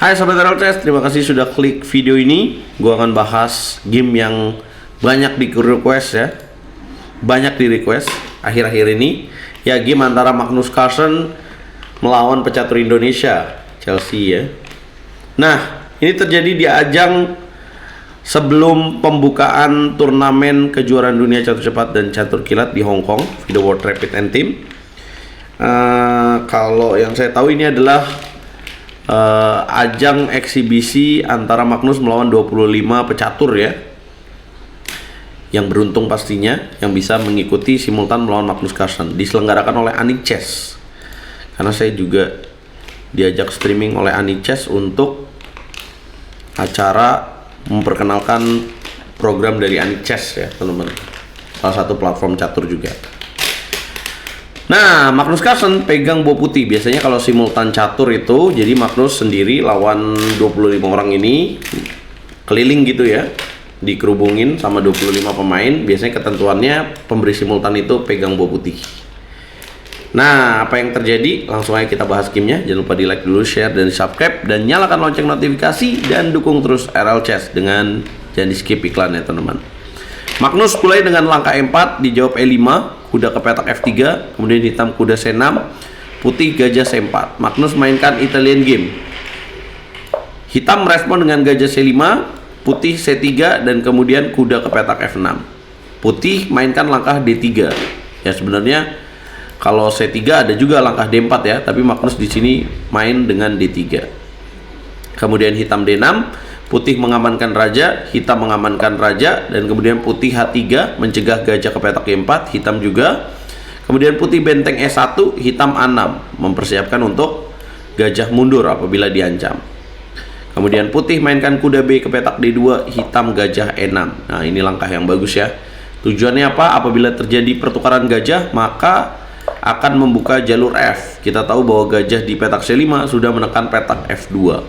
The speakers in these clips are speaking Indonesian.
Hai Sobat RLCS, terima kasih sudah klik video ini. Gua akan bahas game yang banyak di request ya. Banyak di request akhir-akhir ini. Ya, game antara Magnus Carlsen melawan pecatur Indonesia, Chelsea ya. Nah, ini terjadi di ajang sebelum pembukaan turnamen kejuaraan dunia catur cepat dan catur kilat di Hong Kong, FIDE World Rapid and Team. Kalau yang saya tahu ini adalah ajang eksibisi antara Magnus melawan 25 pecatur ya, yang beruntung pastinya yang bisa mengikuti simultan melawan Magnus Carlsen. Diselenggarakan oleh Anichess, karena saya juga diajak streaming oleh Anichess untuk acara memperkenalkan program dari Anichess ya teman-teman, salah satu platform catur juga. Nah, Magnus Carlsen pegang bow putih. Biasanya kalau simultan catur itu, jadi Magnus sendiri lawan 25 orang ini keliling gitu ya, dikerubungin sama 25 pemain. Biasanya ketentuannya pemberi simultan itu pegang bow putih. Nah, apa yang terjadi? Langsung aja kita bahas gamenya. Jangan lupa di like dulu, share, dan subscribe, dan nyalakan lonceng notifikasi, dan dukung terus RLCS dengan jangan di skip iklannya teman-teman. Magnus mulai dengan langkah E4, dijawab E5, kuda ke petak F3, kemudian hitam kuda C6, putih gajah C4. Magnus mainkan Italian game. Hitam merespon dengan gajah C5, putih C3, dan kemudian kuda ke petak F6. Putih mainkan langkah D3. Ya, sebenarnya kalau C3 ada juga langkah D4 ya, tapi Magnus di sini main dengan D3. Kemudian hitam D6, putih mengamankan raja, hitam mengamankan raja, dan kemudian putih H3 mencegah gajah ke petak G4, hitam juga. Kemudian putih benteng E1, hitam A6 mempersiapkan untuk gajah mundur apabila diancam. Kemudian putih mainkan kuda B ke petak D2, hitam gajah E6. Nah, ini langkah yang bagus ya. Tujuannya apa? Apabila terjadi pertukaran gajah, maka akan membuka jalur F. Kita tahu bahwa gajah di petak C5 sudah menekan petak F2.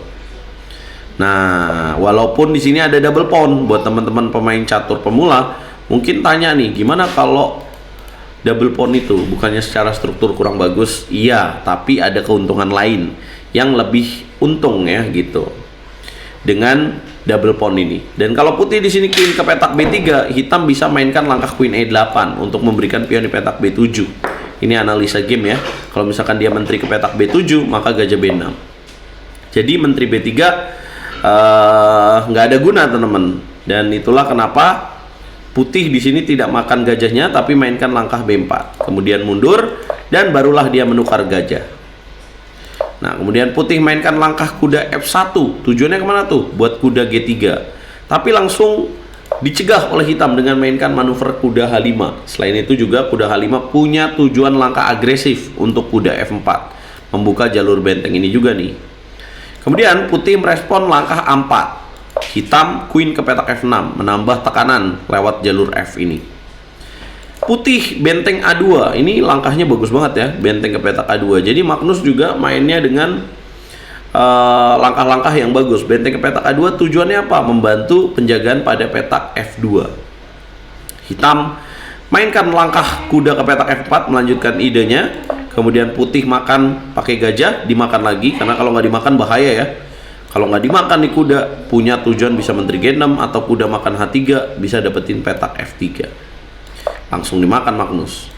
Nah, walaupun di sini ada double pawn buat teman-teman pemain catur pemula, mungkin tanya nih, gimana kalau double pawn itu bukannya secara struktur kurang bagus? Iya, tapi ada keuntungan lain yang lebih untung ya gitu dengan double pawn ini. Dan kalau putih di sini queen ke petak B3, hitam bisa mainkan langkah queen E8 untuk memberikan pion di petak B7. Ini analisa game ya. Kalau misalkan dia menteri ke petak B7, maka gajah B6. Jadi menteri B3 nggak ada guna teman-teman, dan itulah kenapa putih di sini tidak makan gajahnya tapi mainkan langkah B4, kemudian mundur, dan barulah dia menukar gajah. Nah, kemudian putih mainkan langkah kuda F1. Tujuannya kemana tuh? Buat kuda G3, tapi langsung dicegah oleh hitam dengan mainkan manuver kuda H5. Selain itu juga kuda H5 punya tujuan langkah agresif untuk kuda F4, membuka jalur benteng ini juga nih. Kemudian putih merespon langkah A4, hitam queen ke petak F6 menambah tekanan lewat jalur F ini. Putih benteng A2, ini langkahnya bagus banget ya, benteng ke petak A2. Jadi Magnus juga mainnya dengan langkah-langkah yang bagus. Benteng ke petak A2 tujuannya apa? Membantu penjagaan pada petak F2. Hitam mainkan langkah kuda ke petak F4 melanjutkan idenya. Kemudian putih makan pakai gajah, dimakan lagi, karena kalau nggak dimakan bahaya ya. Kalau nggak dimakan nih kuda, punya tujuan bisa menteri G6, atau kuda makan H3 bisa dapetin petak F3. Langsung dimakan Magnus.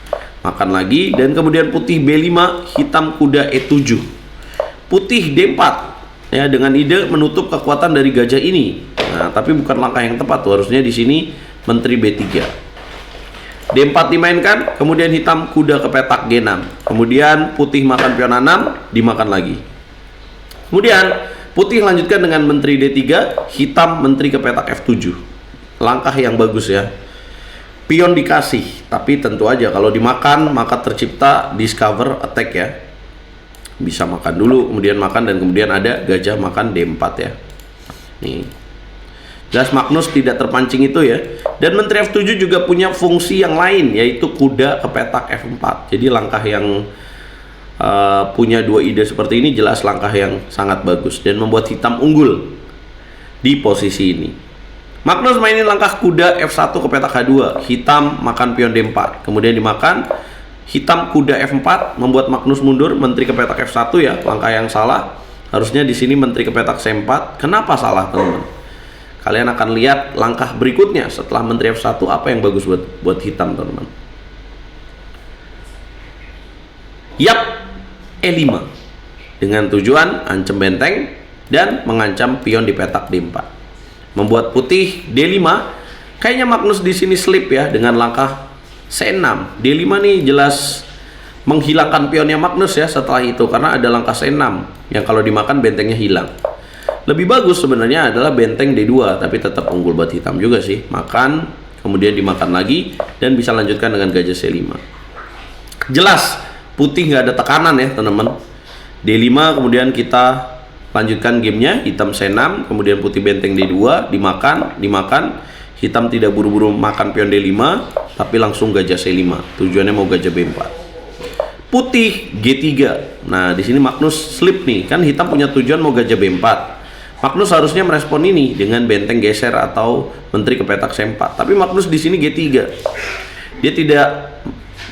Makan lagi, dan kemudian putih B5, hitam kuda E7. Putih D4 ya, dengan ide menutup kekuatan dari gajah ini. Nah, tapi bukan langkah yang tepat tuh. Harusnya di sini menteri B3. D4 dimainkan, kemudian hitam kuda ke petak G6. Kemudian putih makan pion A6, dimakan lagi. Kemudian putih lanjutkan dengan menteri D3, hitam menteri ke petak F7. Langkah yang bagus ya. Pion dikasih, tapi tentu aja kalau dimakan maka tercipta discover attack ya. Bisa makan dulu, kemudian makan, dan kemudian ada gajah makan D4 ya. Nih. Jelas Magnus tidak terpancing itu ya. Dan menteri F7 juga punya fungsi yang lain, yaitu kuda ke petak F4. Jadi langkah yang punya dua ide seperti ini jelas langkah yang sangat bagus dan membuat hitam unggul di posisi ini. Magnus mainin langkah kuda F1 ke petak H2, hitam makan pion D4, kemudian dimakan, hitam kuda F4 membuat Magnus mundur, menteri ke petak F1 ya, langkah yang salah. Harusnya di sini menteri ke petak C4. Kenapa salah, teman-teman? Kalian akan lihat langkah berikutnya setelah menteri F1 apa yang bagus buat hitam, teman-teman. Yap, E5 dengan tujuan ancam benteng dan mengancam pion di petak D4. Membuat putih D5. Kayaknya Magnus di sini slip ya dengan langkah C6. D5 nih jelas menghilangkan pionnya Magnus ya setelah itu, karena ada langkah C6 yang kalau dimakan bentengnya hilang. Lebih bagus sebenarnya adalah benteng D2, tapi tetap unggul buat hitam juga sih. Makan, kemudian dimakan lagi dan bisa lanjutkan dengan gajah C5. Jelas putih nggak ada tekanan ya, teman-teman. D5, kemudian kita lanjutkan gamenya, hitam C6, kemudian putih benteng D2, dimakan, hitam tidak buru-buru makan pion D5, tapi langsung gajah C5, tujuannya mau gajah B4. Putih G3, nah di sini Magnus slip nih, kan hitam punya tujuan mau gajah B4. Magnus harusnya merespon ini dengan benteng geser atau menteri ke petak C4, tapi Magnus di sini G3. Dia tidak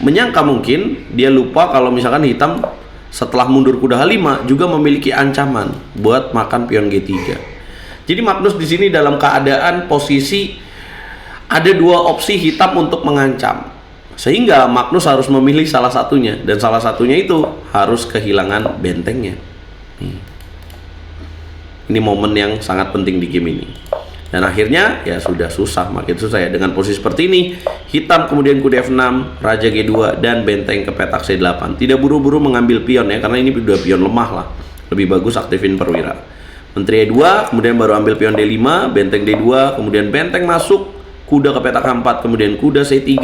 menyangka, mungkin dia lupa kalau misalkan hitam setelah mundur kuda H5 juga memiliki ancaman buat makan pion G3. Jadi Magnus di sini dalam keadaan posisi ada dua opsi hitam untuk mengancam, sehingga Magnus harus memilih salah satunya, dan salah satunya itu harus kehilangan bentengnya. Ini momen yang sangat penting di game ini. Dan akhirnya ya sudah susah, makin susah ya dengan posisi seperti ini. Hitam kemudian kuda F6, raja G2 dan benteng ke petak C8. Tidak buru-buru mengambil pion ya, karena ini udah pion lemah lah. Lebih bagus aktifin perwira. Menteri E2, kemudian baru ambil pion D5, benteng D2, kemudian benteng masuk, kuda ke petak H4, kemudian kuda C3,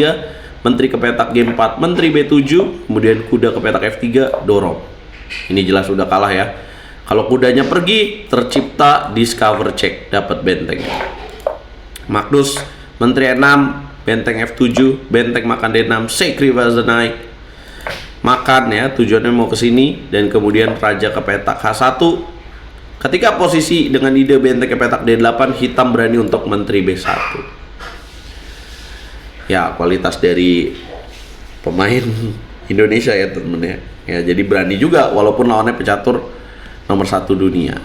menteri ke petak G4, menteri B7, kemudian kuda ke petak F3, dorong. Ini jelas sudah kalah ya. Kalau kudanya pergi, tercipta discover check, dapat benteng. Magnus, menteri E6, benteng F7, benteng makan D6, sacrifice the knight. Makan ya, tujuannya mau ke sini, dan kemudian raja ke petak H1. Ketika posisi dengan ide benteng ke petak D8, hitam berani untuk menteri B1. Ya, kualitas dari pemain Indonesia ya, temen-temen ya. Ya, jadi berani juga walaupun lawannya pecatur nomor 1 dunia.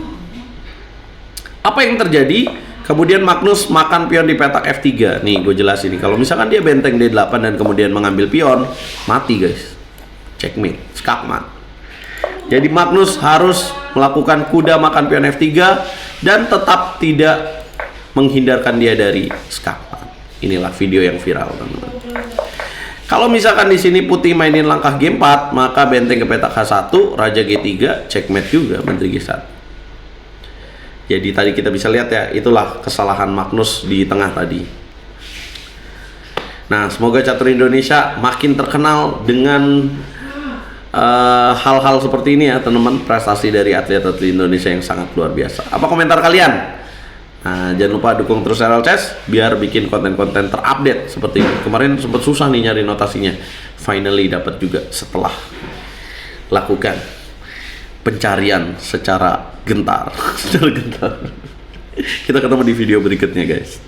Apa yang terjadi? Kemudian Magnus makan pion di petak F3. Nih gue jelasin nih, kalau misalkan dia benteng D8 dan kemudian mengambil pion, mati guys, checkmate, skakmat. Jadi Magnus harus melakukan kuda makan pion F3 dan tetap tidak menghindarkan dia dari skakmat. Inilah video yang viral, teman-teman. Kalau misalkan di sini putih mainin langkah G4, maka benteng ke petak H1, raja G3, checkmate juga menteri G1. Jadi tadi kita bisa lihat ya, itulah kesalahan Magnus di tengah tadi. Nah, semoga catur Indonesia makin terkenal dengan hal-hal seperti ini ya, teman-teman. Prestasi dari atlet-atlet Indonesia yang sangat luar biasa. Apa komentar kalian? Nah, jangan lupa dukung terus RL Chess biar bikin konten-konten terupdate seperti ini. Kemarin sempat susah nih nyari notasinya. Finally dapat juga setelah lakukan pencarian secara gentar. Kita ketemu di video berikutnya, guys.